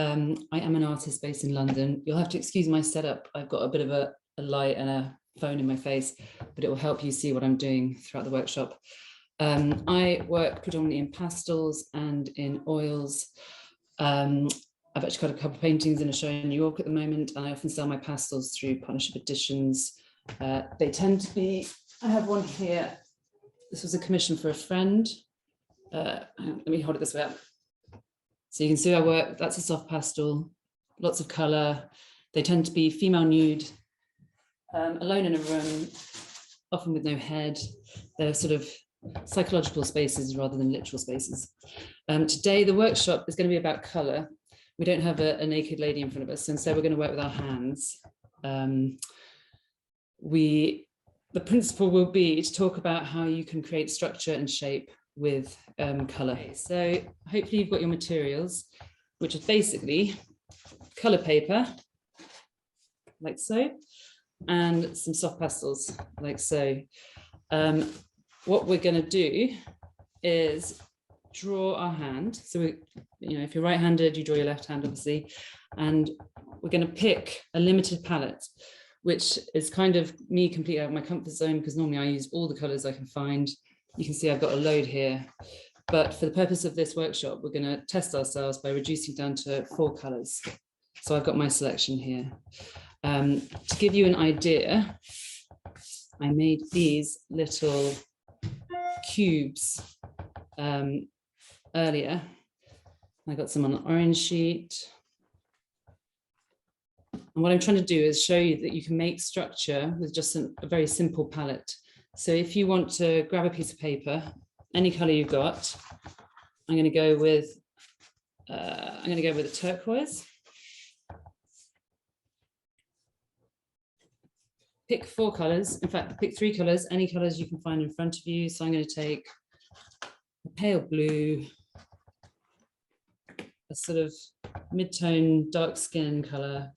I am an artist based in London. You'll have to excuse my setup. I've got a bit of a light and a phone in my face, but it will help you see what I'm doing throughout the workshop. I work predominantly in pastels and in oils. I've actually got a couple of paintings in a show in New York at the moment, and I often sell my pastels through partnership editions. They tend to be, I have one here. This was a commission for a friend. Let me hold it this way up. So you can see I work, that's a soft pastel, lots of color. They tend to be female nude, alone in a room, often with no head. They're sort of psychological spaces rather than literal spaces. Today, the workshop is going to be about color. We don't have a naked lady in front of us, and so we're going to work with our hands. The principle will be to talk about how you can create structure and shape with color. So hopefully you've got your materials, which is basically color paper, like so, and some soft pastels, like so. What we're going to do is draw our hand. So if you're right-handed, you draw your left hand, obviously, and we're going to pick a limited palette, which is kind of me completely out of my comfort zone, because normally I use all the colors I can find. You can see I've got a load here, but for the purpose of this workshop, we're going to test ourselves by reducing down to 4 colors. So I've got my selection here. To give you an idea, I made these little cubes earlier. I got some on an orange sheet. And what I'm trying to do is show you that you can make structure with just a very simple palette. So if you want to grab a piece of paper, any color you've got, I'm going to go with a turquoise. Pick 4 colors. In fact, pick 3 colors, any colors you can find in front of you. So I'm going to take a pale blue, a sort of mid-tone dark skin color,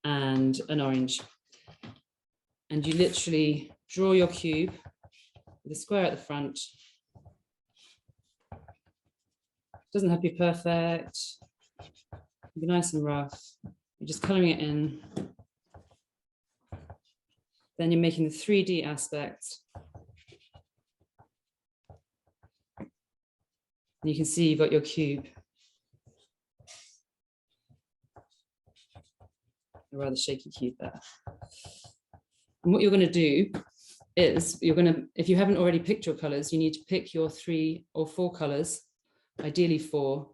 and an orange. And you literally draw your cube with a square at the front. Doesn't have to be perfect. Be nice and rough. You're just coloring it in. Then you're making the 3D aspect. And you can see you've got your cube. A rather shaky cube there. And what you're going to do is if you haven't already picked your colors, you need to pick your 3 or 4 colors, ideally 4.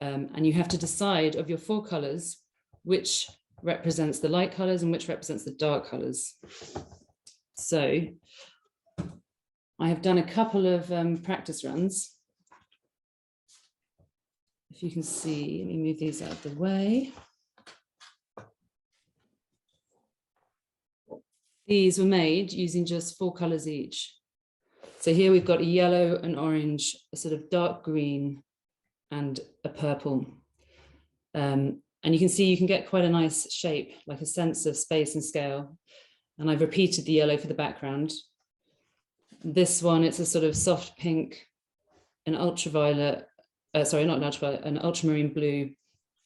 And you have to decide of your 4 colors, which represents the light colors and which represents the dark colors. So I have done a couple of practice runs. If you can see, let me move these out of the way. These were made using just 4 colors each. So here we've got a yellow, an orange, a sort of dark green, and a purple. And you can see you can get quite a nice shape, like a sense of space and scale. And I've repeated the yellow for the background. This one, it's a sort of soft pink, an ultraviolet, sorry, not an ultraviolet, an ultramarine blue,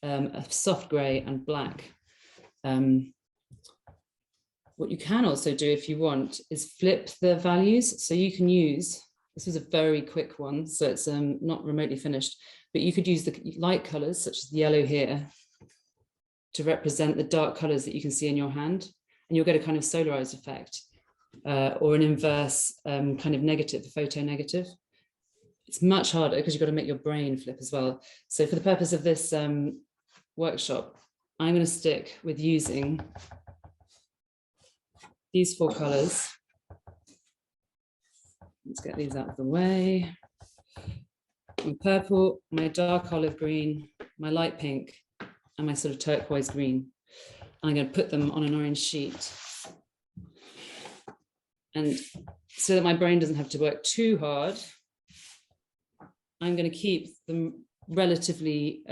a soft gray and black. What you can also do if you want is flip the values. So you can use, this was a very quick one, so it's not remotely finished, but you could use the light colors, such as the yellow here, to represent the dark colors that you can see in your hand, and you'll get a kind of solarized effect, or an inverse kind of negative, photo negative. It's much harder because you've got to make your brain flip as well. So for the purpose of this workshop, I'm going to stick with using these 4 colors. Let's get these out of the way. My purple, my dark olive green, my light pink, and my sort of turquoise green. I'm going to put them on an orange sheet. And so that my brain doesn't have to work too hard, I'm going to keep them relatively,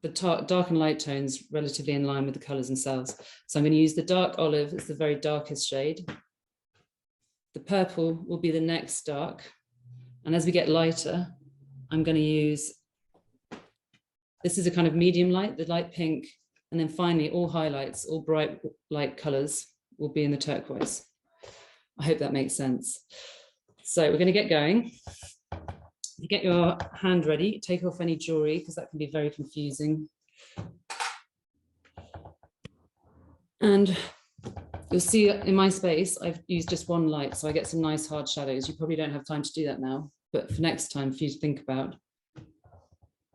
the dark and light tones relatively in line with the colors themselves. So I'm going to use the dark olive as the very darkest shade. The purple will be the next dark. And as we get lighter, I'm going to use This is a kind of medium light, the light pink. And then finally, all highlights, all bright light colors will be in the turquoise. I hope that makes sense. So we're going to get going. You get your hand ready, take off any jewelry because that can be very confusing. And you'll see in my space, I've used just one light, so I get some nice hard shadows. You probably don't have time to do that now, but for next time, for you to think about,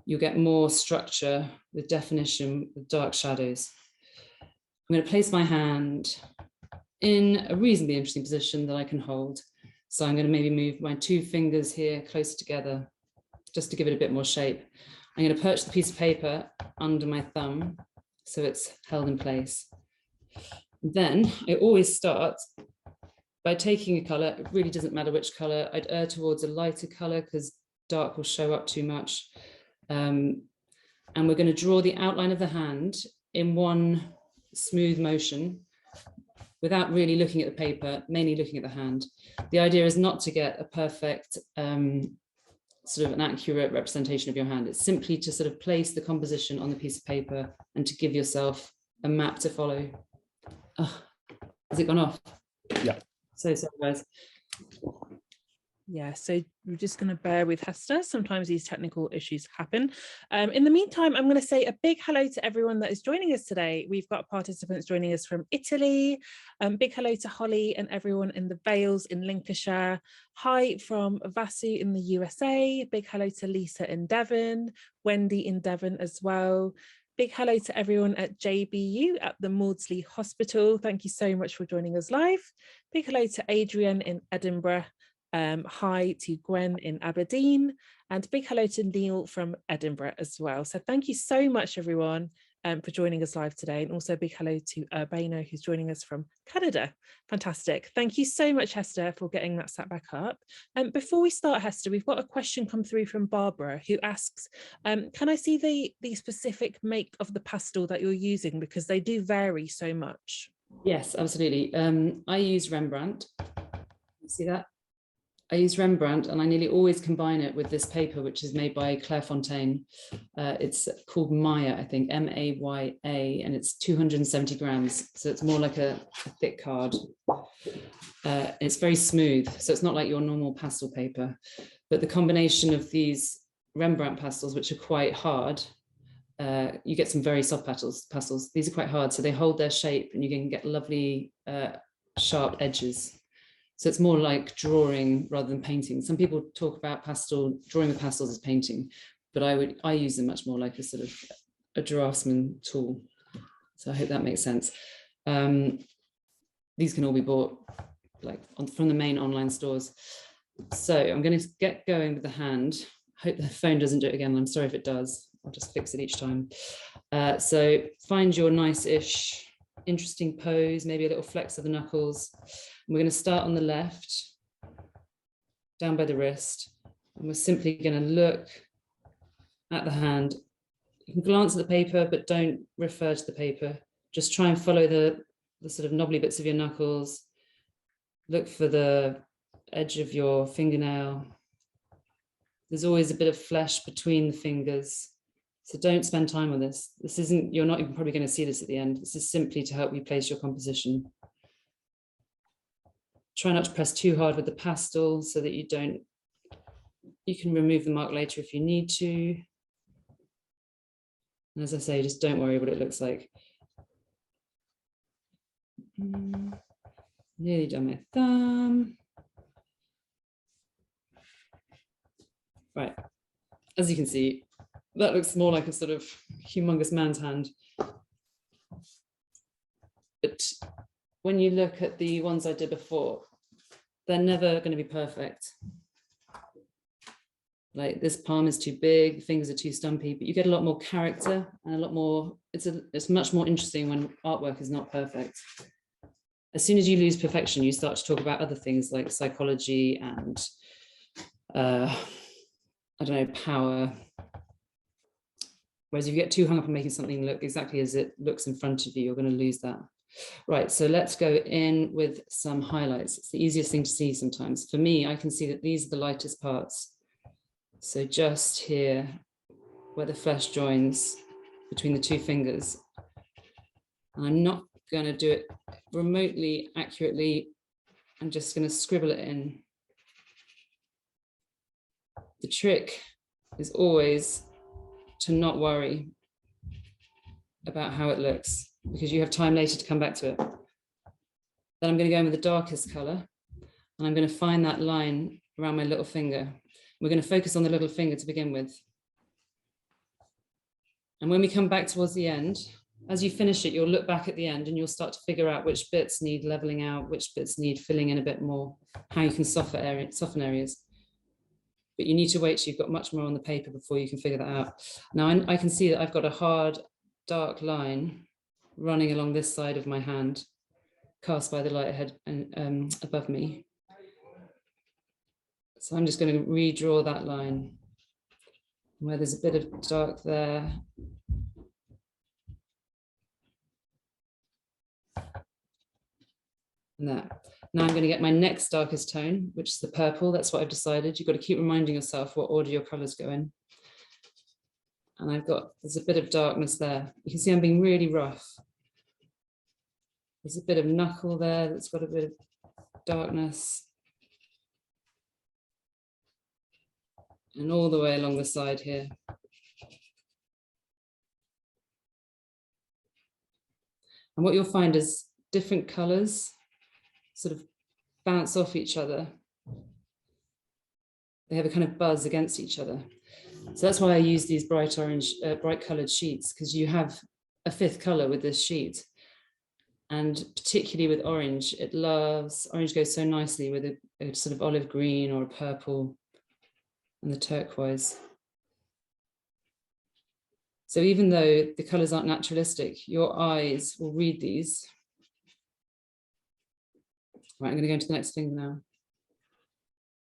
you'll get more structure with definition with dark shadows. I'm going to place my hand in a reasonably interesting position that I can hold. So I'm going to maybe move my 2 fingers here closer together, just to give it a bit more shape. I'm going to perch the piece of paper under my thumb, so it's held in place. Then I always start by taking a color. It really doesn't matter which color. I'd err towards a lighter color because dark will show up too much. And we're going to draw the outline of the hand in one smooth motion without really looking at the paper, mainly looking at the hand. The idea is not to get a perfect, sort of an accurate representation of your hand. It's simply to sort of place the composition on the piece of paper and to give yourself a map to follow. Oh, has it gone off? Yeah. So guys. Yeah, so we're just going to bear with Hester. Sometimes these technical issues happen. In the meantime, I'm going to say a big hello to everyone that is joining us today. We've got participants joining us from Italy. Big hello to Holly and everyone in the Vales in Lincolnshire. Hi from Vasu in the USA. Big hello to Lisa in Devon, Wendy in Devon as well. Big hello to everyone at JBU at the Maudsley Hospital. Thank you so much for joining us live. Big hello to Adrian in Edinburgh. Hi to Gwen in Aberdeen, and big hello to Neil from Edinburgh as well. So thank you so much everyone for joining us live today, and also big hello to Urbano who's joining us from Canada. Fantastic. Thank you so much, Hester, for getting that set back up. Before we start, Hester, we've got a question come through from Barbara who asks, can I see the specific make of the pastel that you're using, because they do vary so much? Yes, absolutely. I use Rembrandt. See that? I use Rembrandt, and I nearly always combine it with this paper, which is made by Clairefontaine. It's called Maya, I think, M-A-Y-A, and it's 270 grams. So it's more like a thick card. It's very smooth. So it's not like your normal pastel paper, but the combination of these Rembrandt pastels, which are quite hard, you get some very soft pastels. These are quite hard, so they hold their shape and you can get lovely sharp edges. So it's more like drawing rather than painting. Some people talk about drawing with pastels as painting, but I use them much more like a sort of a draftsman tool. So I hope that makes sense. These can all be bought from the main online stores. So I'm going to get going with the hand. I hope the phone doesn't do it again. I'm sorry if it does. I'll just fix it each time. So find your nice-ish, interesting pose, maybe a little flex of the knuckles. We're going to start on the left, down by the wrist, and we're simply going to look at the hand. You can glance at the paper, but don't refer to the paper. Just try and follow the sort of knobbly bits of your knuckles. Look for the edge of your fingernail. There's always a bit of flesh between the fingers, so don't spend time on this. This isn't, you're not even probably going to see this at the end. This is simply to help you place your composition. Try not to press too hard with the pastel so that you can remove the mark later if you need to. And as I say, just don't worry what it looks like. Nearly done my thumb. Right, as you can see, that looks more like a sort of humongous man's hand. But when you look at the ones I did before, they're never going to be perfect. Like this palm is too big, fingers are too stumpy, but you get a lot more character and a lot more, it's much more interesting when artwork is not perfect. As soon as you lose perfection, you start to talk about other things like psychology and I don't know, power. Whereas if you get too hung up on making something look exactly as it looks in front of you, you're going to lose that. Right, so let's go in with some highlights. It's the easiest thing to see sometimes. For me, I can see that these are the lightest parts. So just here, where the flesh joins between the two fingers. And I'm not going to do it remotely accurately. I'm just going to scribble it in. The trick is always to not worry about how it looks, because you have time later to come back to it. Then I'm going to go in with the darkest color, and I'm going to find that line around my little finger. We're going to focus on the little finger to begin with. And when we come back towards the end, as you finish it, you'll look back at the end and you'll start to figure out which bits need leveling out, which bits need filling in a bit more, how you can soften areas. But you need to wait till you've got much more on the paper before you can figure that out. Now I can see that I've got a hard, dark line running along this side of my hand, cast by the light ahead and above me. So I'm just going to redraw that line where there's a bit of dark there. And that. Now I'm going to get my next darkest tone, which is the purple. That's what I've decided. You've got to keep reminding yourself what order your colors go in. And there's a bit of darkness there. You can see I'm being really rough. There's a bit of knuckle there that's got a bit of darkness. And all the way along the side here. And what you'll find is different colors sort of bounce off each other. They have a kind of buzz against each other. So that's why I use these bright orange, bright colored sheets, because you have a fifth color with this sheet. And particularly with orange, orange goes so nicely with a sort of olive green or a purple and the turquoise. So even though the colors aren't naturalistic, your eyes will read these. Right, I'm going to go into the next thing now.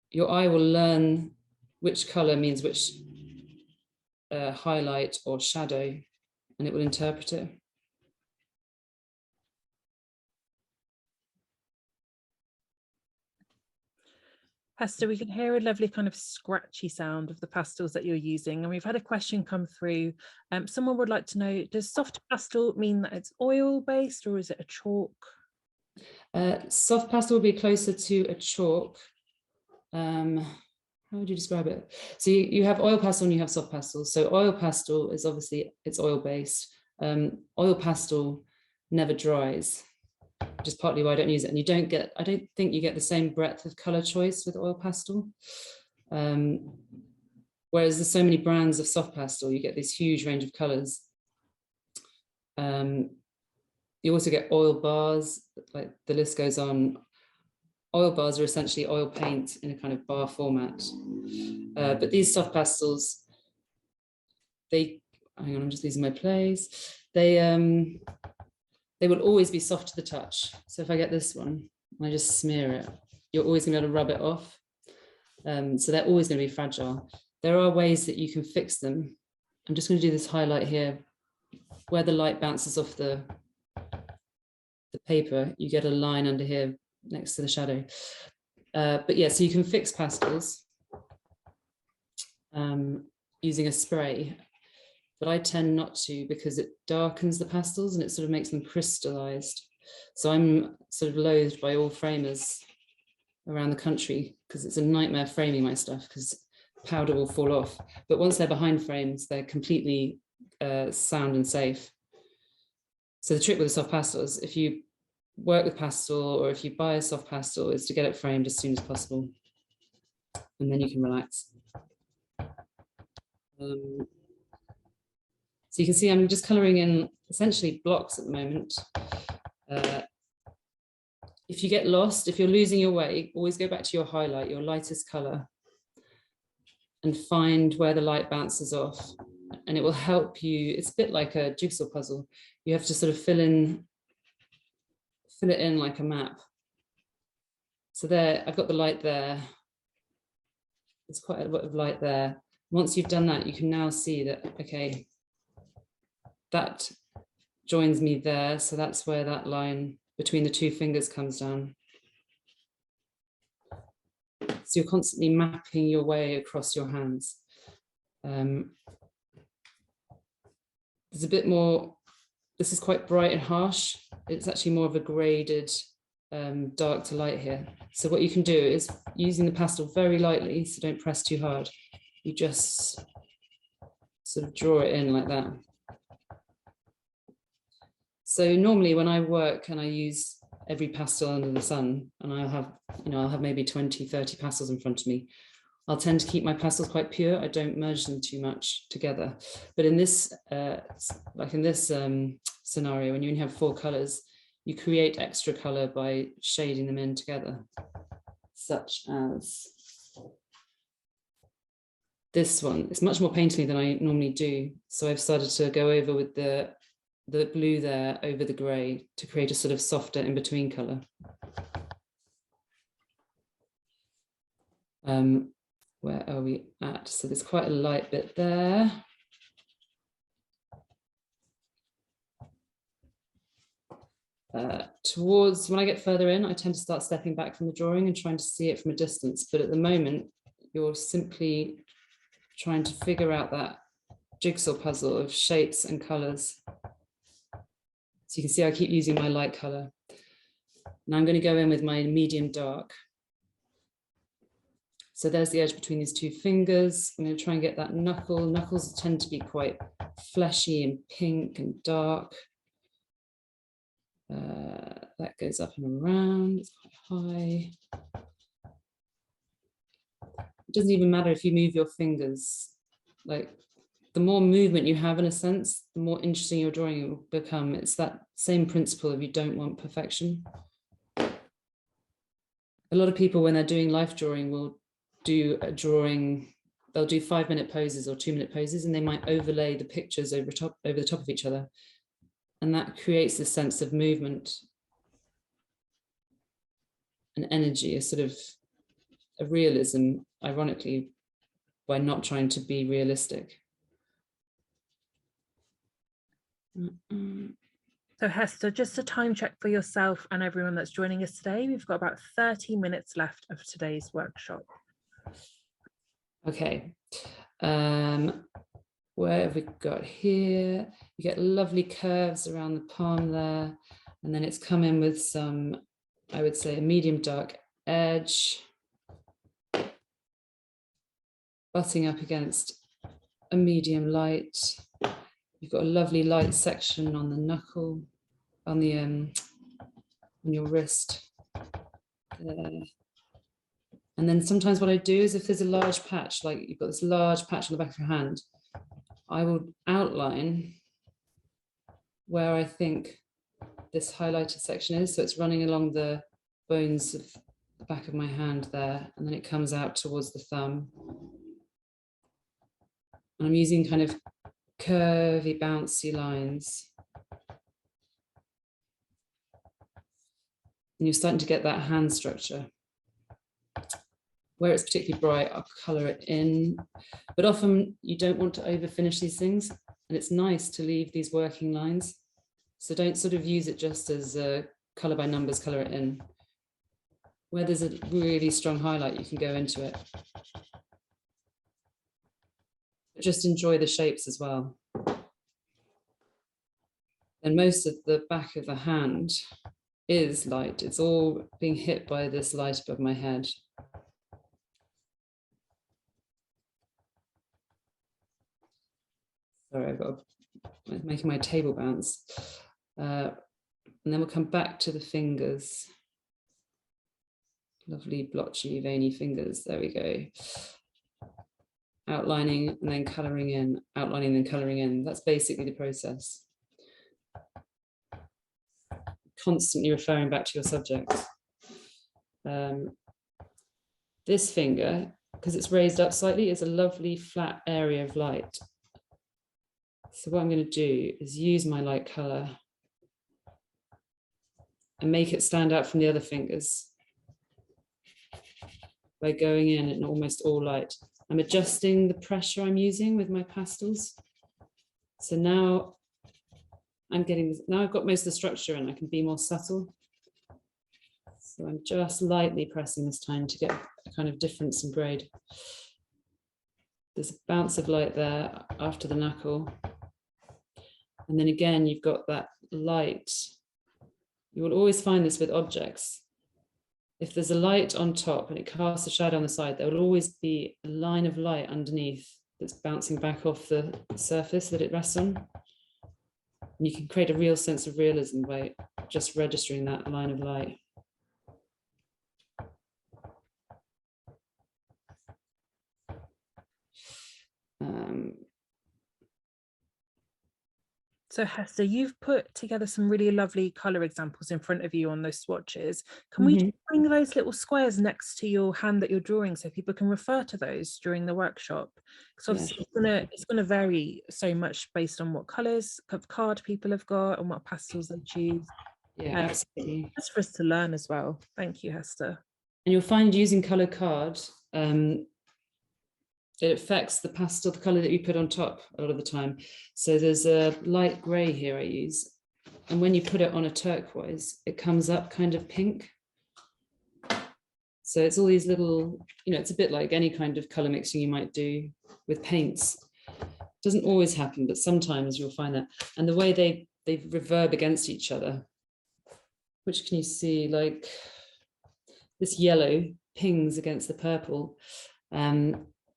Your eye will learn which color means which highlight or shadow, and it will interpret it. Hester, we can hear a lovely kind of scratchy sound of the pastels that you're using. And we've had a question come through. Someone would like to know, does soft pastel mean that it's oil-based or is it a chalk? Soft pastel will be closer to a chalk. How would you describe it? So you have oil pastel and you have soft pastel. So oil pastel is obviously, it's oil-based. Oil pastel never dries, which is partly why I don't use it. And I don't think you get the same breadth of color choice with oil pastel. Whereas there's so many brands of soft pastel, you get this huge range of colors. You also get oil bars, like the list goes on. Oil bars are essentially oil paint in a kind of bar format. But these soft pastels, hang on, I'm just losing my place. They will always be soft to the touch. So if I get this one, and I just smear it, you're always gonna be able to rub it off. So they're always gonna be fragile. There are ways that you can fix them. I'm just gonna do this highlight here, where the light bounces off the paper, you get a line under here next to the shadow. But yeah, so you can fix pastels using a spray. But I tend not to, because it darkens the pastels and it sort of makes them crystallized. So I'm sort of loathed by all framers around the country because it's a nightmare framing my stuff because powder will fall off. But once they're behind frames, they're completely sound and safe. So the trick with the soft pastels, if you work with pastel or if you buy a soft pastel, is to get it framed as soon as possible. And then you can relax. So you can see I'm just coloring in essentially blocks at the moment. If you get lost, if you're losing your way, always go back to your highlight, your lightest color, and find where the light bounces off. And it will help you. It's a bit like a jigsaw puzzle. You have to sort of fill it in like a map. So there, I've got the light there. There's quite a lot of light there. Once you've done that, you can now see that, okay, that joins me there. So that's where that line between the two fingers comes down. So you're constantly mapping your way across your hands. there's a bit more, this is quite bright and harsh. It's actually more of a graded dark to light here. So what you can do is, using the pastel very lightly, so don't press too hard, you just sort of draw it in like that. So normally when I work and I use every pastel under the sun, and I'll have maybe 20, 30 pastels in front of me, I'll tend to keep my pastels quite pure. I don't merge them too much together. But in this, like in this scenario, when you only have 4 colors, you create extra color by shading them in together, such as this one. It's much more painterly than I normally do. So I've started to go over with the blue there over the gray to create a sort of softer in-between color. Where are we at? So there's quite a light bit there. Towards when I get further in, I tend to start stepping back from the drawing and trying to see it from a distance. But at the moment, you're simply trying to figure out that jigsaw puzzle of shapes and colors. So you can see I keep using my light color. Now I'm going to go in with my medium dark. So there's the edge between these 2 fingers. I'm going to try and get that knuckle. Knuckles tend to be quite fleshy and pink and dark. That goes up and around, it's quite high. It doesn't even matter if you move your fingers. Like, the more movement you have, in a sense, the more interesting your drawing will become. It's that same principle of you don't want perfection. A lot of people, when they're doing life drawing, will do a drawing, they'll do 5-minute poses or 2-minute poses, and they might overlay the pictures over the top of each other. And that creates a sense of movement and energy, a sort of a realism, ironically, by not trying to be realistic. So Hester, just a time check for yourself and everyone that's joining us today. We've got about 30 minutes left of today's workshop. Okay. Where have we got here? You get lovely curves around the palm there. And then it's come in with some, I would say, a medium dark edge, butting up against a medium light. You've got a lovely light section on the knuckle, on the on your wrist there. And then sometimes what I do is, if there's a large patch, like you've got this large patch on the back of your hand, I will outline where I think this highlighted section is. So it's running along the bones of the back of my hand there, and then it comes out towards the thumb. And I'm using kind of curvy, bouncy lines. And you're starting to get that hand structure. Where it's particularly bright, I'll colour it in. But often you don't want to overfinish these things, and it's nice to leave these working lines. So don't sort of use it just as a colour by numbers, colour it in. Where there's a really strong highlight, you can go into it. But just enjoy the shapes as well. And most of the back of the hand is light. It's all being hit by this light above my head. Sorry, I'm making my table bounce. And then we'll come back to the fingers. Lovely, blotchy, veiny fingers. There we go. Outlining and then colouring in, outlining and then colouring in. That's basically the process. Constantly referring back to your subject. This finger, because it's raised up slightly, is a lovely flat area of light. So what I'm going to do is use my light colour and make it stand out from the other fingers by going in almost all light. I'm adjusting the pressure I'm using with my pastels. So now I'm getting, now I've got most of the structure and I can be more subtle. So I'm just lightly pressing this time to get a kind of difference in grade. There's a bounce of light there after the knuckle. And then again, you've got that light. You will always find this with objects. If there's a light on top and it casts a shadow on the side, there will always be a line of light underneath that's bouncing back off the surface that it rests on. And you can create a real sense of realism by just registering that line of light. So Hester, you've put together some really lovely colour examples in front of you on those swatches. Can we just bring those little squares next to your hand that you're drawing so people can refer to those during the workshop? Because obviously it's gonna vary so much based on what colours of card people have got and what pastels they choose. Yeah, absolutely. Just for us to learn as well. Thank you, Hester. And you'll find using colour card, it affects the pastel, the colour that you put on top a lot of the time. So there's a light grey here I use. And when you put it on a turquoise, it comes up kind of pink. So it's all these little, you know, it's a bit like any kind of colour mixing you might do with paints. It doesn't always happen, but sometimes you'll find that. And the way they reverb against each other, which can you see, like this yellow pings against the purple.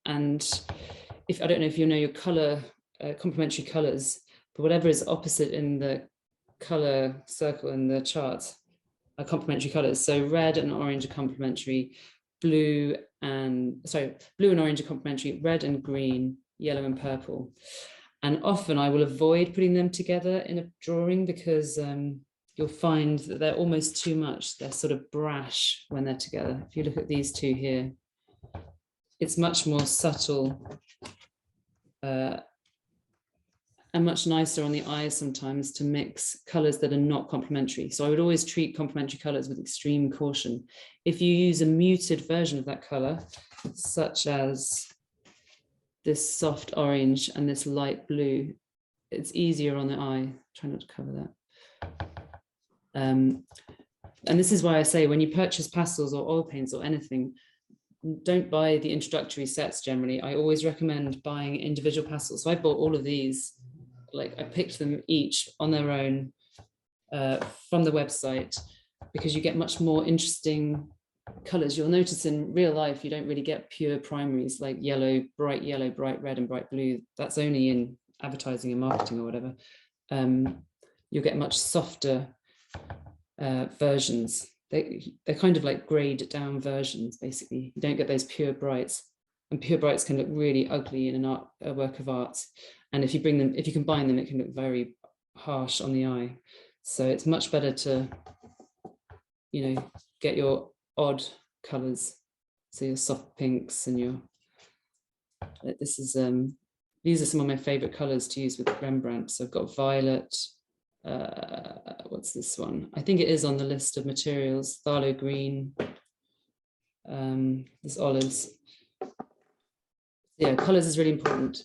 And if I don't know if you know your color, complementary colors, but whatever is opposite in the color circle in the chart are complementary colors. So red and orange are complementary, blue and orange are complementary, red and green, yellow and purple. And often I will avoid putting them together in a drawing because you'll find that they're almost too much. They're sort of brash when they're together. If you look at these two here, it's much more subtle and much nicer on the eyes sometimes to mix colors that are not complementary. So I would always treat complementary colors with extreme caution. If you use a muted version of that color, such as this soft orange and this light blue, it's easier on the eye. Try not to cover that. And this is why I say when you purchase pastels or oil paints or anything, don't buy the introductory sets generally. I always recommend buying individual pastels. So I bought all of these, like I picked them each on their own from the website because you get much more interesting colors. You'll notice in real life, you don't really get pure primaries like yellow, bright red and bright blue. That's only in advertising and marketing or whatever. You'll get much softer versions. They're kind of like grayed down versions, basically. You don't get those pure brights, and pure brights can look really ugly in a work of art. And if you combine them, it can look very harsh on the eye. So it's much better to, you know, get your odd colors. So your soft pinks and your, these are some of my favorite colors to use with Rembrandt. So I've got violet, what's this one? I think it is on the list of materials. Phthalo green, there's olives. Yeah, colors is really important.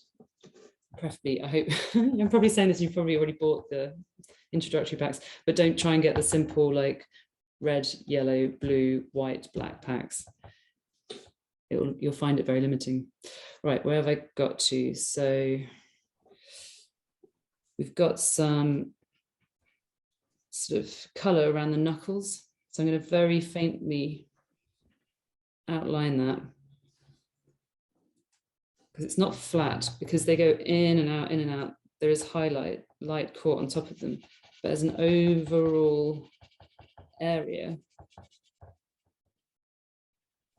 Preferably, I hope, I'm probably saying this, you've probably already bought the introductory packs, but don't try and get the simple like red, yellow, blue, white, black packs. You'll find it very limiting. Right, where have I got to? So we've got some sort of color around the knuckles. So I'm going to very faintly outline that because it's not flat, because they go in and out, in and out. There is light caught on top of them, but as an overall area,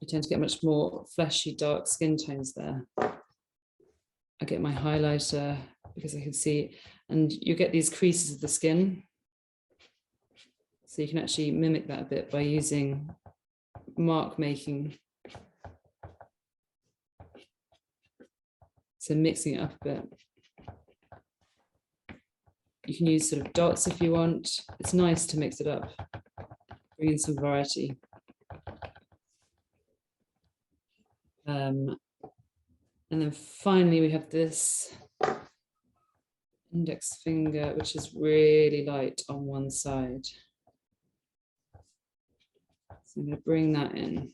you tend to get much more fleshy, dark skin tones there. I get my highlighter because I can see, and you get these creases of the skin. So you can actually mimic that a bit by using mark making. So mixing it up a bit. You can use sort of dots if you want. It's nice to mix it up, bring in some variety. And then finally we have this index finger, which is really light on one side. So I'm going to bring that in.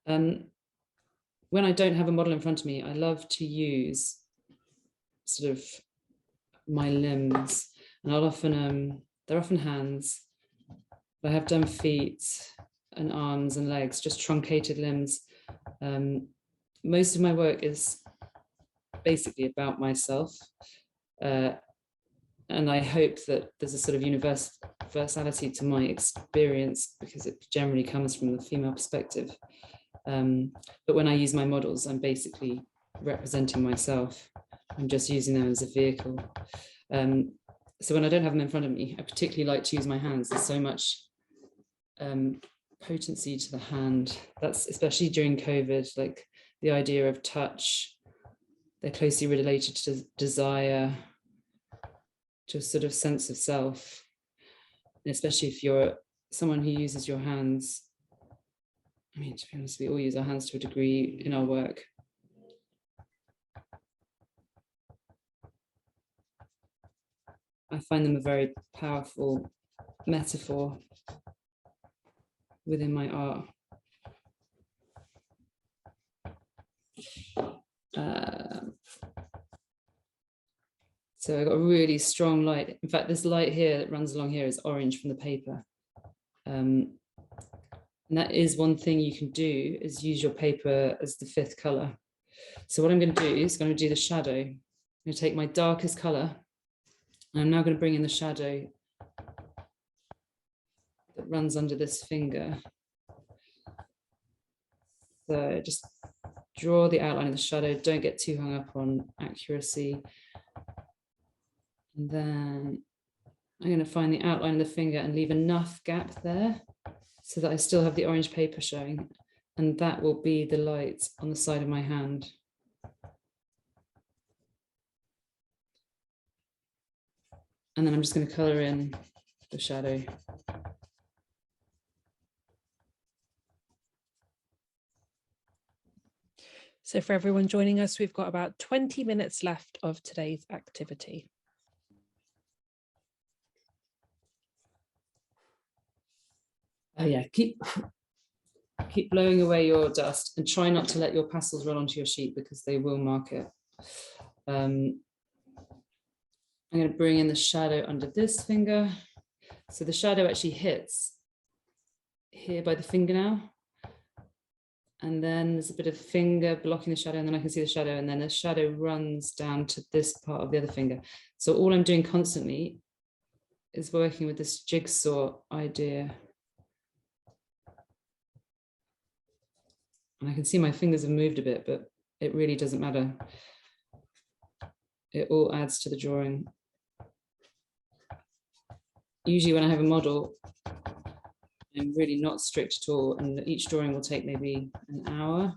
When I don't have a model in front of me, I love to use sort of my limbs, and I'll often, they're often hands, but I have done feet and arms and legs, just truncated limbs. Most of my work is basically about myself. And I hope that there's a sort of universality to my experience because it generally comes from the female perspective. But when I use my models, I'm basically representing myself. I'm just using them as a vehicle. So when I don't have them in front of me, I particularly like to use my hands. There's so much potency to the hand. That's especially during COVID, like the idea of touch. They're closely related to desire, to a sort of sense of self. And especially if you're someone who uses your hands. I mean, to be honest, we all use our hands to a degree in our work. I find them a very powerful metaphor within my art. So I got a really strong light. In fact, this light here that runs along here is orange from the paper. And that is one thing you can do, is use your paper as the fifth color. So what I'm going to do is going to do the shadow. I'm going to take my darkest color, and I'm now going to bring in the shadow that runs under this finger. So just draw the outline of the shadow. Don't get too hung up on accuracy. And then I'm going to find the outline of the finger and leave enough gap there so that I still have the orange paper showing. And that will be the light on the side of my hand. And then I'm just going to color in the shadow. So for everyone joining us, we've got about 20 minutes left of today's activity. Oh yeah, keep blowing away your dust and try not to let your pastels roll onto your sheet because they will mark it. I'm going to bring in the shadow under this finger. So the shadow actually hits here by the fingernail. And then there's a bit of finger blocking the shadow, and then I can see the shadow, and then the shadow runs down to this part of the other finger. So all I'm doing constantly is working with this jigsaw idea. And I can see my fingers have moved a bit, but it really doesn't matter. It all adds to the drawing. Usually when I have a model, I'm really not strict at all, and each drawing will take maybe an hour.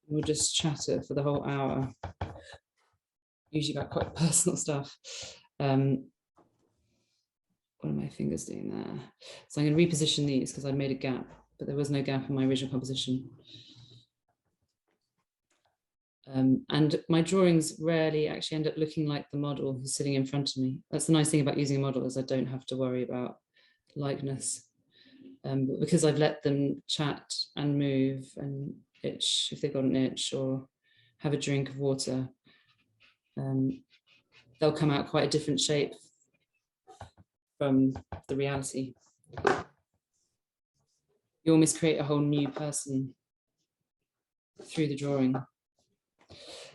We'll just chatter for the whole hour, usually about quite personal stuff. What are my fingers doing there? So I'm going to reposition these because I made a gap, but there was no gap in my original composition. And my drawings rarely actually end up looking like the model who's sitting in front of me. That's the nice thing about using a model, is I don't have to worry about likeness. But because I've let them chat and move and itch if they've got an itch or have a drink of water, they'll come out quite a different shape from the reality. You almost create a whole new person through the drawing.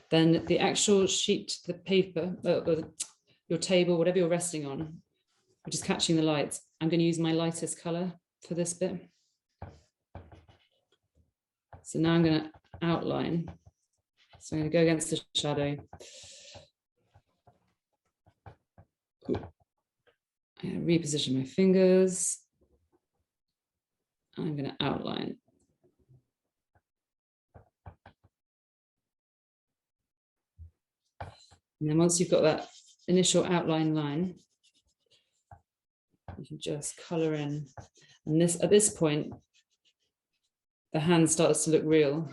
Then the actual sheet, the paper, your table, whatever you're resting on, which is catching the light, I'm going to use my lightest color for this bit. So now I'm going to outline. So I'm going to go against the shadow. I'm going to reposition my fingers. I'm going to outline. And then once you've got that initial outline line, you can just color in. And this, at this point, the hand starts to look real.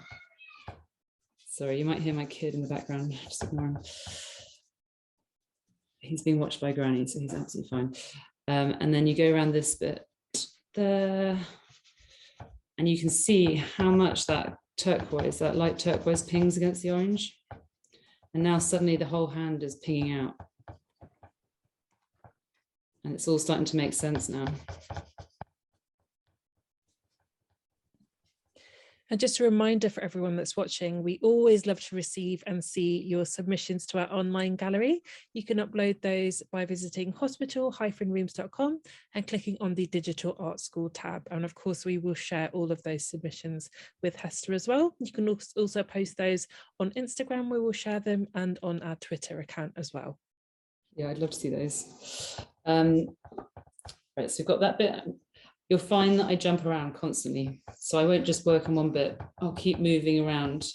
Sorry, you might hear my kid in the background, just ignore him. He's being watched by Granny, so he's absolutely fine. And then you go around this bit there. And you can see how much that turquoise, that light turquoise pings against the orange. And now suddenly the whole hand is pinging out. And it's all starting to make sense now. And just a reminder for everyone that's watching, we always love to receive and see your submissions to our online gallery. You can upload those by visiting hospital-rooms.com and clicking on the Digital Art School tab. And of course, we will share all of those submissions with Hester as well. You can also post those on Instagram, where we'll share them, and on our Twitter account as well. Yeah, I'd love to see those. Right, so we've got that bit. You'll find that I jump around constantly. So I won't just work on one bit. I'll keep moving around.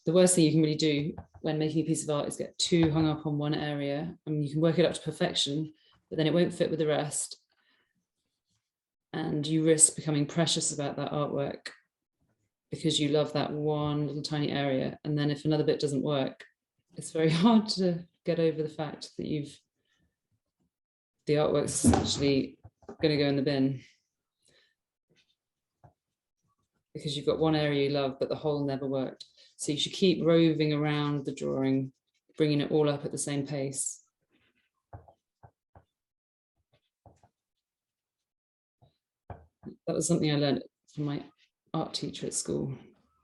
The worst thing you can really do when making a piece of art is get too hung up on one area. I mean, you can work it up to perfection, but then it won't fit with the rest. And you risk becoming precious about that artwork because you love that one little tiny area. And then if another bit doesn't work, it's very hard to get over the fact that the artwork's actually going to go in the bin. Because you've got one area you love, but the whole never worked. So you should keep roving around the drawing, bringing it all up at the same pace. That was something I learned from my art teacher at school.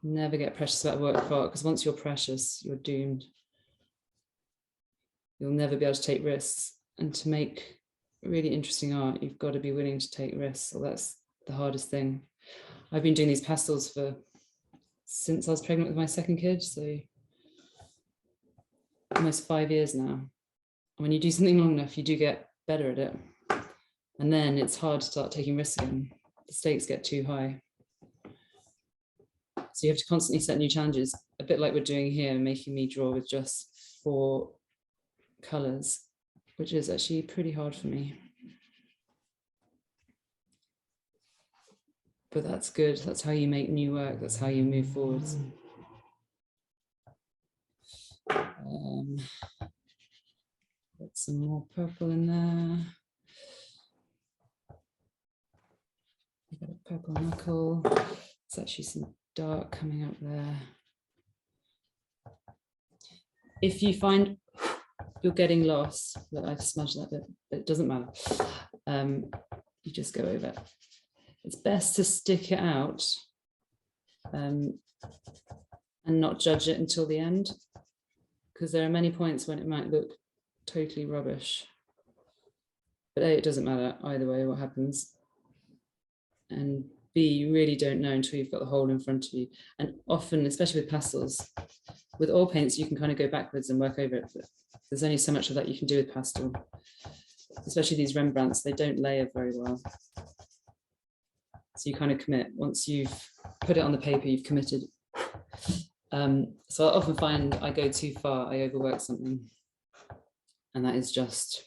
Never get precious about a work of art, because once you're precious, you're doomed. You'll never be able to take risks. And to make really interesting art, you've got to be willing to take risks. So that's the hardest thing. I've been doing these pastels since I was pregnant with my second kid, so almost 5 years now. And when you do something long enough, you do get better at it. And then it's hard to start taking risks again. The stakes get too high. So you have to constantly set new challenges, a bit like we're doing here, making me draw with just 4 colors, which is actually pretty hard for me. But that's good. That's how you make new work. That's how you move forwards. Put some more purple in there. You got a purple knuckle. There's actually some dark coming up there. If you find you're getting lost, that I've smudged that bit, but it doesn't matter. You just go over it. It's best to stick it out and not judge it until the end, because there are many points when it might look totally rubbish. But A, it doesn't matter either way what happens. And B, you really don't know until you've got the whole in front of you. And often, especially with pastels, with oil paints, you can kind of go backwards and work over it. But there's only so much of that you can do with pastel. Especially these Rembrandts, they don't layer very well. So you kind of commit. Once you've put it on the paper, you've committed. So I often find I go too far, I overwork something. And that is just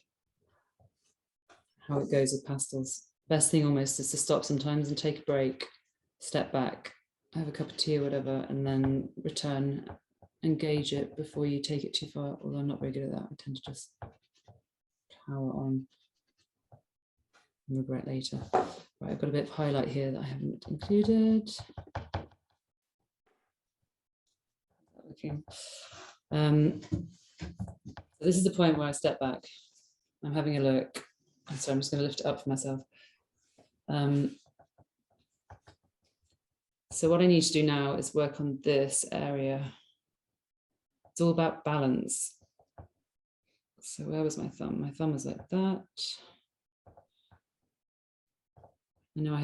how it goes with pastels. Best thing almost is to stop sometimes and take a break, step back, have a cup of tea or whatever, and then return, engage it before you take it too far. Although I'm not very good at that. I tend to just power on and regret later. Right, I've got a bit of highlight here that I haven't included. Okay. So this is the point where I step back. I'm having a look. So I'm just going to lift it up for myself. So what I need to do now is work on this area. It's all about balance. So where was my thumb? My thumb was like that. I know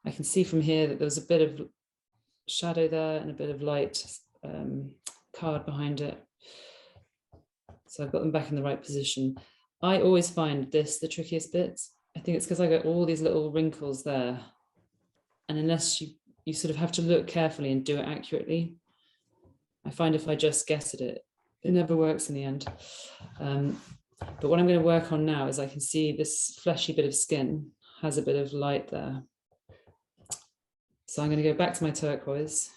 I can see from here that there was a bit of shadow there and a bit of light card behind it. So I've got them back in the right position. I always find this the trickiest bits. I think it's because I got all these little wrinkles there. And unless you sort of have to look carefully and do it accurately, I find if I just guess at it, it never works in the end. But what I'm going to work on now is I can see this fleshy bit of skin has a bit of light there. So I'm going to go back to my turquoise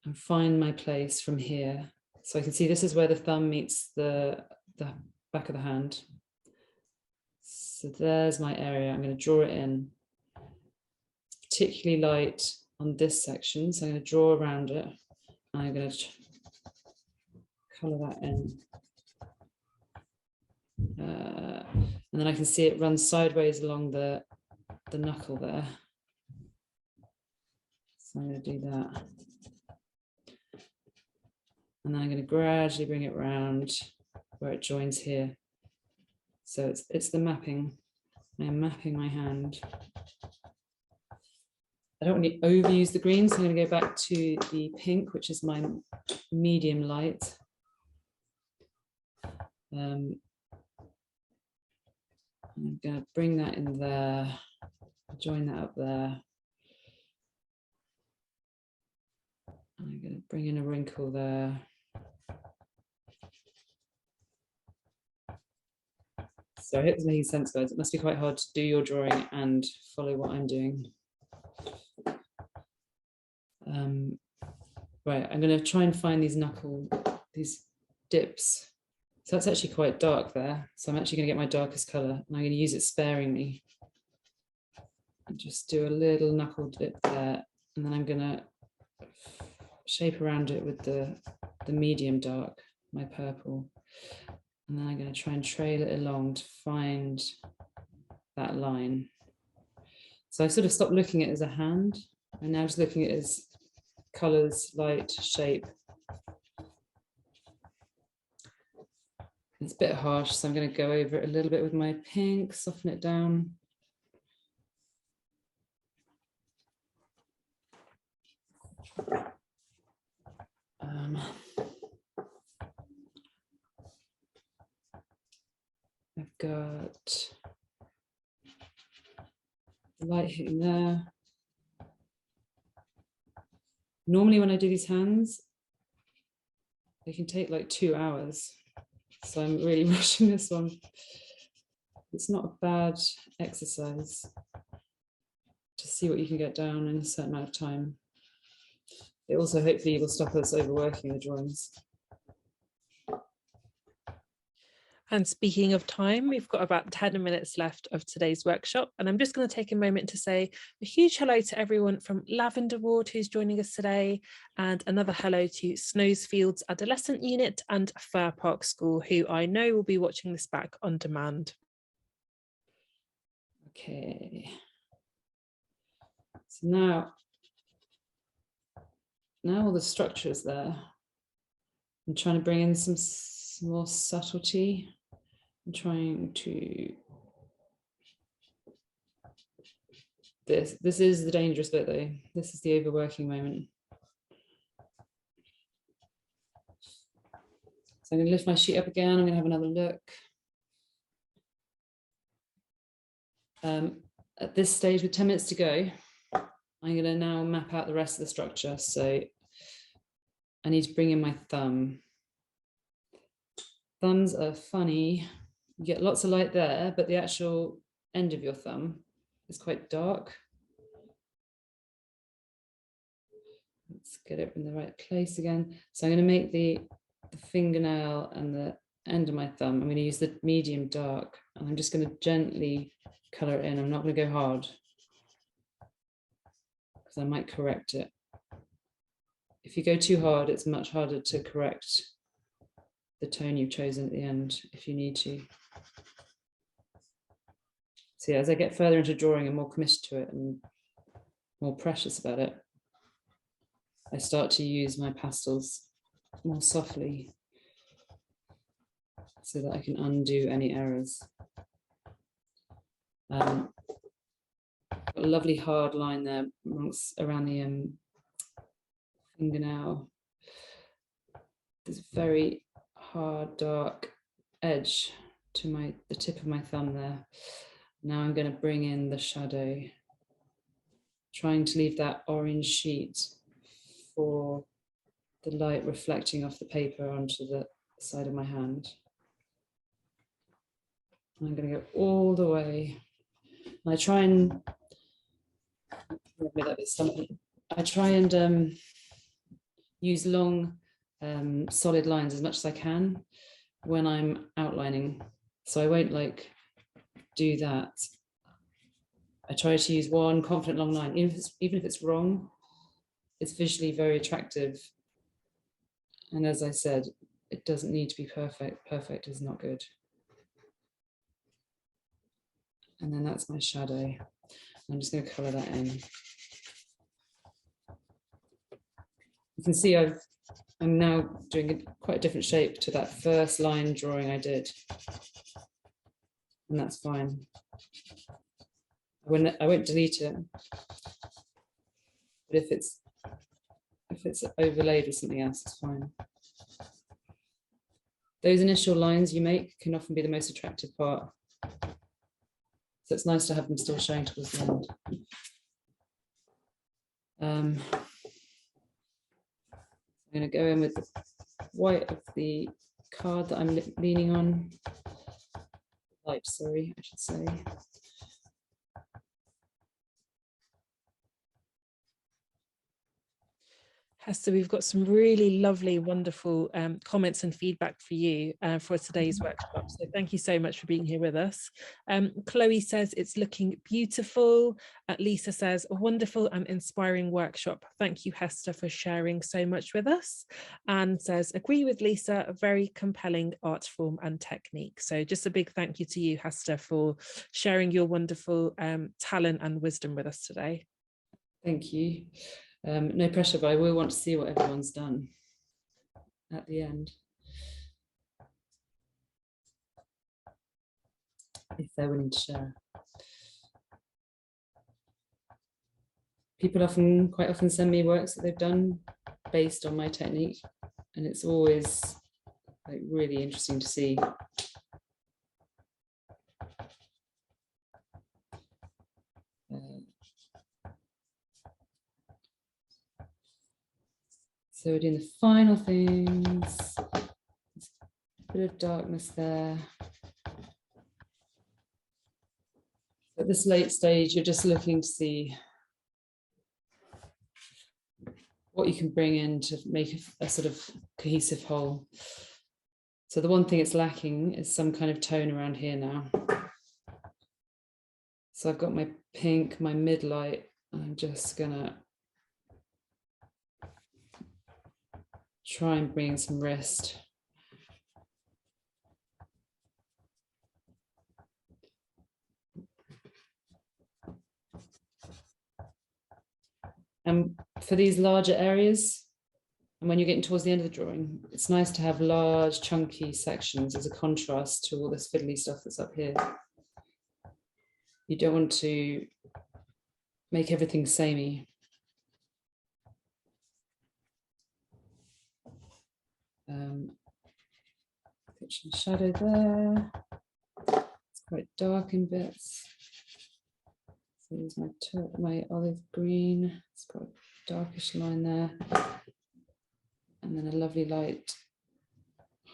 and find my place from here. So I can see this is where the thumb meets the back of the hand. So there's my area. I'm going to draw it in. particularly light on this section, so I'm going to draw around it. And I'm going to colour that in. And then I can see it run sideways along the knuckle there. So I'm going to do that. And then I'm going to gradually bring it round where it joins here. So it's the mapping. I'm mapping my hand. I don't want to overuse the green, so I'm going to go back to the pink, which is my medium light. I'm going to bring that in there, join that up there. I'm going to bring in a wrinkle there. So I hope it's making sense, guys. It must be quite hard to do your drawing and follow what I'm doing. Right, I'm going to try and find these dips. So that's actually quite dark there. So I'm actually going to get my darkest color, and I'm going to use it sparingly. And just do a little knuckle dip there, and then I'm going to shape around it with the medium dark, my purple. And then I'm going to try and trail it along to find that line. So I sort of stopped looking at it as a hand, and now just looking at it as colors, light, shape. It's a bit harsh, so I'm going to go over it a little bit with my pink, soften it down. I've got the light hitting there. Normally when I do these hands, they can take like 2 hours. So I'm really rushing this one. It's not a bad exercise to see what you can get down in a certain amount of time. It also hopefully will stop us overworking the drawings. And speaking of time, we've got about 10 minutes left of today's workshop. And I'm just going to take a moment to say a huge hello to everyone from Lavender Ward who's joining us today, and another hello to Snowsfields Adolescent Unit and Fir Park School, who I know will be watching this back on demand. Okay. So now all the structure is there. I'm trying to bring in some more subtlety. I'm trying to, this is the dangerous bit though. This is the overworking moment. So I'm going to lift my sheet up again. I'm going to have another look. At this stage, with 10 minutes to go, I'm going to now map out the rest of the structure. So I need to bring in my thumb. Thumbs are funny. You get lots of light there, but the actual end of your thumb is quite dark. Let's get it in the right place again. So I'm going to make the fingernail and the end of my thumb. I'm going to use the medium dark, and I'm just going to gently color it in. I'm not going to go hard because I might correct it. If you go too hard, it's much harder to correct the tone you've chosen at the end if you need to. So yeah, as I get further into drawing and more committed to it and more precious about it, I start to use my pastels more softly so that I can undo any errors. Got a lovely hard line there around the fingernail. This very hard, dark edge to the tip of my thumb there. Now I'm going to bring in the shadow, trying to leave that orange sheet for the light reflecting off the paper onto the side of my hand. I'm going to go all the way. I try and use long, solid lines as much as I can when I'm outlining. So I won't like do that I try to use one confident long line, even if it's wrong, it's visually very attractive. And as I said, it doesn't need to be perfect. Perfect is not good. And then that's my shadow. I'm just going to colour that in. You can see I'm now doing quite a different shape to that first line drawing I did. And that's fine. I won't delete it. But if it's overlaid with something else, it's fine. Those initial lines you make can often be the most attractive part. So it's nice to have them still showing towards the end. I'm going to go in with the white of the card that I'm leaning on. Light, sorry, I should say. Hester, we've got some really lovely, wonderful comments and feedback for you for today's workshop. So thank you so much for being here with us. Chloe says it's looking beautiful. Lisa says a wonderful and inspiring workshop. Thank you, Hester, for sharing so much with us. And says, agree with Lisa, a very compelling art form and technique. So just a big thank you to you, Hester, for sharing your wonderful talent and wisdom with us today. Thank you. No pressure, but I will want to see what everyone's done at the end, if they're willing to share. People quite often send me works that they've done based on my technique, and it's always like really interesting to see. So we're doing the final things. A bit of darkness there. At this late stage, you're just looking to see what you can bring in to make a sort of cohesive whole. So the one thing it's lacking is some kind of tone around here now. So I've got my pink, my mid-light, and I'm just gonna try and bring in some wrist. And for these larger areas, and when you're getting towards the end of the drawing, it's nice to have large, chunky sections as a contrast to all this fiddly stuff that's up here. You don't want to make everything samey. Put some shadow there. It's quite dark in bits. So there's my olive green. It's got a darkish line there. And then a lovely light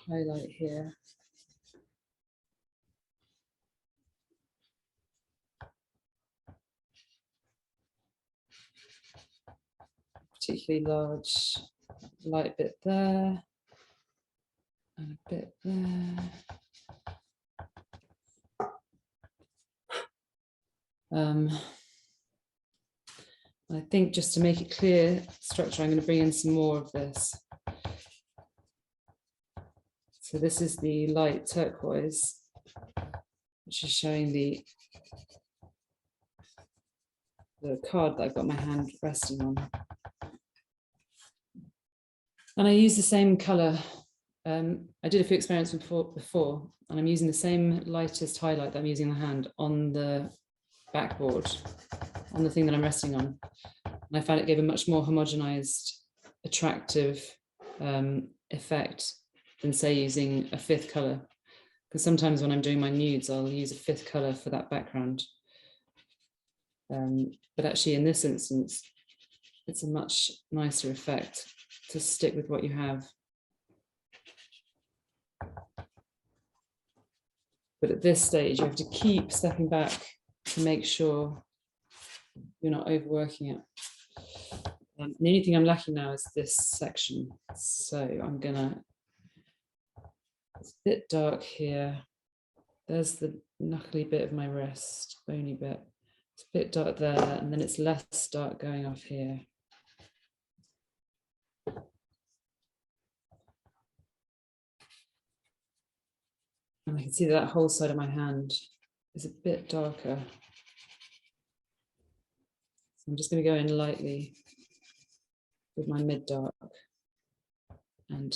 highlight here. Particularly large light bit there. And a bit there. I think just to make it clear structure, I'm going to bring in some more of this. So this is the light turquoise, which is showing the card that I've got my hand resting on. And I use the same color. I did a few experiments before, and I'm using the same lightest highlight that I'm using in the hand on the backboard, on the thing that I'm resting on. And I found it gave a much more homogenized, attractive effect than, say, using a fifth color. Because sometimes when I'm doing my nudes, I'll use a fifth color for that background. But actually in this instance, it's a much nicer effect to stick with what you have. But at this stage, you have to keep stepping back to make sure you're not overworking it. The only thing I'm lacking now is this section. So I'm gonna, it's a bit dark here. There's the knuckly bit of my wrist, bony bit. It's a bit dark there, and then it's less dark going off here. And I can see that whole side of my hand is a bit darker. So I'm just going to go in lightly with my mid dark and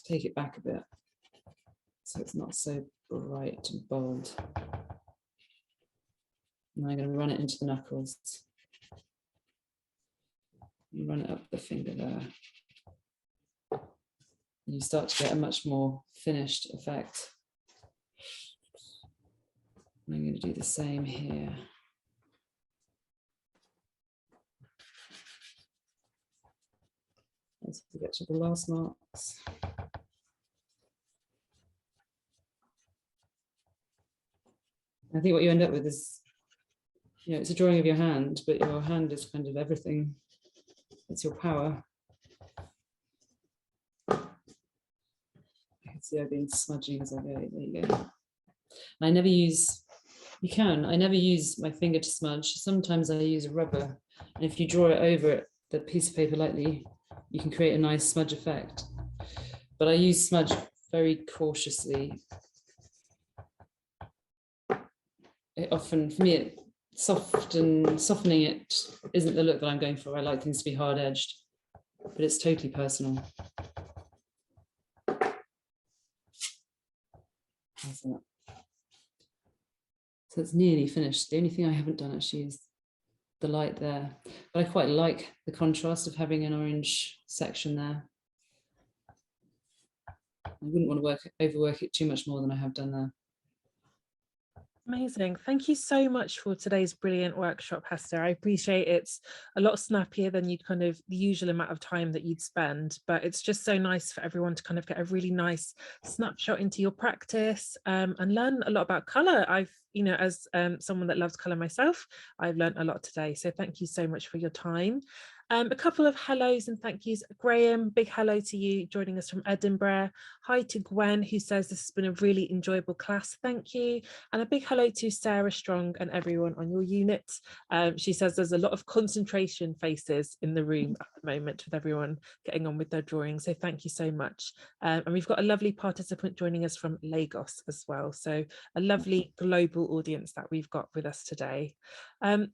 take it back a bit so it's not so bright and bold. And I'm going to run it into the knuckles. You run it up the finger there. And you start to get a much more finished effect. And I'm going to do the same here. As we get to the last marks. I think what you end up with is, you know, it's a drawing of your hand, but your hand is kind of everything. It's your power. I can see I've been smudging as I go. There you go. I never use, I never use my finger to smudge. Sometimes I use a rubber. And if you draw it over the piece of paper lightly, you can create a nice smudge effect. But I use smudge very cautiously. It often, for me, softening it isn't the look that I'm going for. I like things to be hard edged, but it's totally personal. How's that? So it's nearly finished. The only thing I haven't done actually is the light there, but I quite like the contrast of having an orange section there. I wouldn't want to overwork it too much more than I have done there. Amazing. Thank you so much for today's brilliant workshop, Hester. I appreciate it's a lot snappier than you'd kind of the usual amount of time that you'd spend, but it's just so nice for everyone to kind of get a really nice snapshot into your practice and learn a lot about colour. I've, you know, as someone that loves colour myself, I've learned a lot today. So thank you so much for your time. A couple of hellos and thank yous. Graham, big hello to you joining us from Edinburgh. Hi to Gwen, who says this has been a really enjoyable class. Thank you. And a big hello to Sarah Strong and everyone on your unit. She says there's a lot of concentration faces in the room at the moment with everyone getting on with their drawing. So thank you so much. And we've got a lovely participant joining us from Lagos as well. So a lovely global audience that we've got with us today.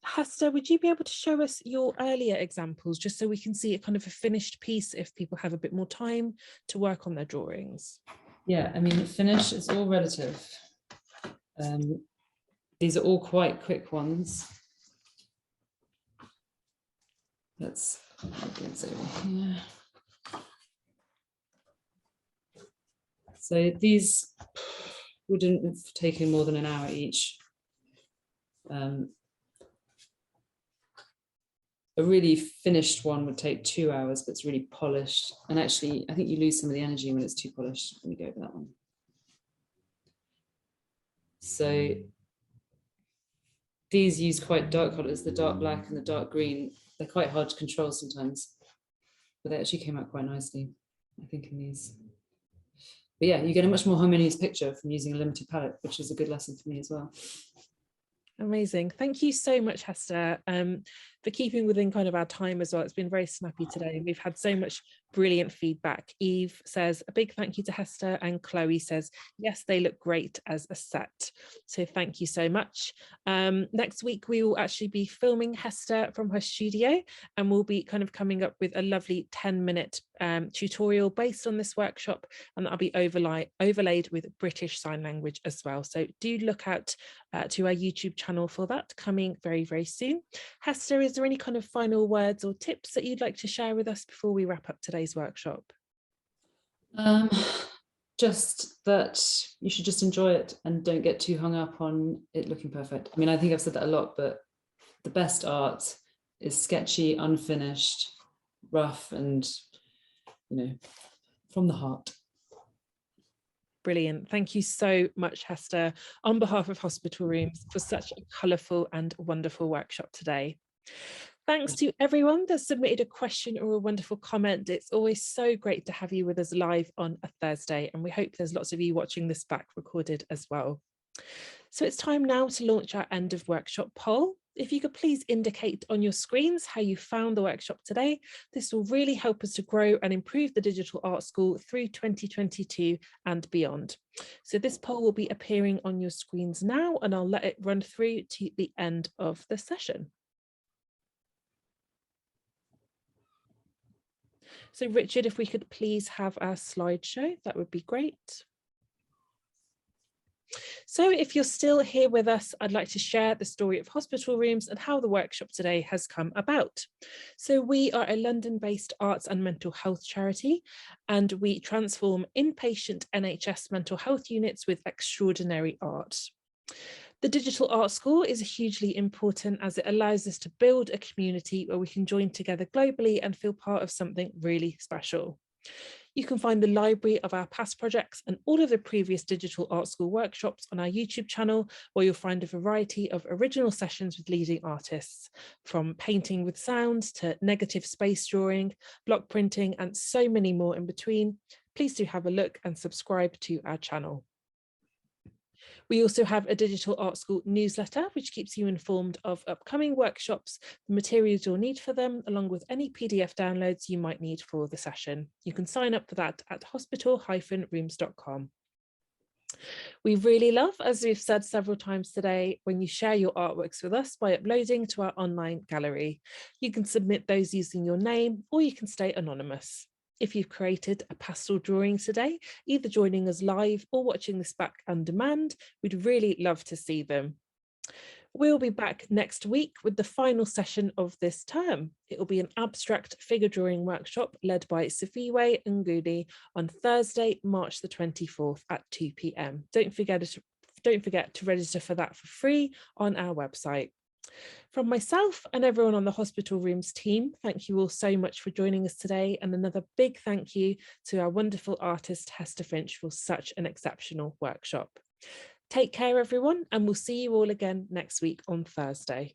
Hester, would you be able to show us your earlier examples just so we can see a kind of a finished piece if people have a bit more time to work on their drawings? Yeah, I mean, finish is all relative. These are all quite quick ones. Let's get over here. So these wouldn't have taken more than an hour each. A really finished one would take 2 hours, but it's really polished. And actually, I think you lose some of the energy when it's too polished. Let me go over that one. So these use quite dark colors, the dark black and the dark green. They're quite hard to control sometimes, but they actually came out quite nicely, I think, in these. But yeah, you get a much more harmonious picture from using a limited palette, which is a good lesson for me as well. Amazing. Thank you so much, Hester, for keeping within kind of our time as well. It's been very snappy today. We've had so much brilliant feedback. Eve says a big thank you to Hester, and Chloe says, yes, they look great as a set. So thank you so much. Next week, we will actually be filming Hester from her studio, and we'll be kind of coming up with a lovely 10-minute tutorial based on this workshop, and that'll be overlaid with British Sign Language as well. So do look out to our YouTube channel for that, coming very, very soon. Hester, is there any kind of final words or tips that you'd like to share with us before we wrap up today's workshop? Just that you should just enjoy it and don't get too hung up on it looking perfect. I mean, I think I've said that a lot, but the best art is sketchy, unfinished, rough, and, you know, from the heart. Brilliant. Thank you so much, Hester, on behalf of Hospital Rooms, for such a colourful and wonderful workshop today. Thanks to everyone that submitted a question or a wonderful comment. It's always so great to have you with us live on a Thursday, and we hope there's lots of you watching this back recorded as well. So it's time now to launch our end of workshop poll. If you could please indicate on your screens how you found the workshop today, this will really help us to grow and improve the Digital Art School through 2022 and beyond. So this poll will be appearing on your screens now, and I'll let it run through to the end of the session. So Richard, if we could please have our slideshow, that would be great. So if you're still here with us, I'd like to share the story of hospital rooms and how the workshop today has come about. So we are a London-based arts and mental health charity, and we transform inpatient NHS mental health units with extraordinary art. The Digital Art School is hugely important as it allows us to build a community where we can join together globally and feel part of something really special. You can find the library of our past projects and all of the previous Digital Art School workshops on our YouTube channel, where you'll find a variety of original sessions with leading artists, from painting with sound to negative space drawing, block printing, and so many more in between. Please do have a look and subscribe to our channel. We also have a Digital Art School newsletter, which keeps you informed of upcoming workshops, the materials you'll need for them, along with any PDF downloads you might need for the session. You can sign up for that at hospital-rooms.com. We really love, as we've said several times today, when you share your artworks with us by uploading to our online gallery. You can submit those using your name, or you can stay anonymous. If you've created a pastel drawing today, either joining us live or watching this back on demand, we'd really love to see them. We'll be back next week with the final session of this term. It will be an abstract figure drawing workshop led by Safiwe Ngudi on Thursday, March the 24th at 2 p.m. Don't forget to register for that for free on our website. From myself and everyone on the Hospital Rooms team, thank you all so much for joining us today, and another big thank you to our wonderful artist Hester Finch for such an exceptional workshop. Take care everyone, and we'll see you all again next week on Thursday.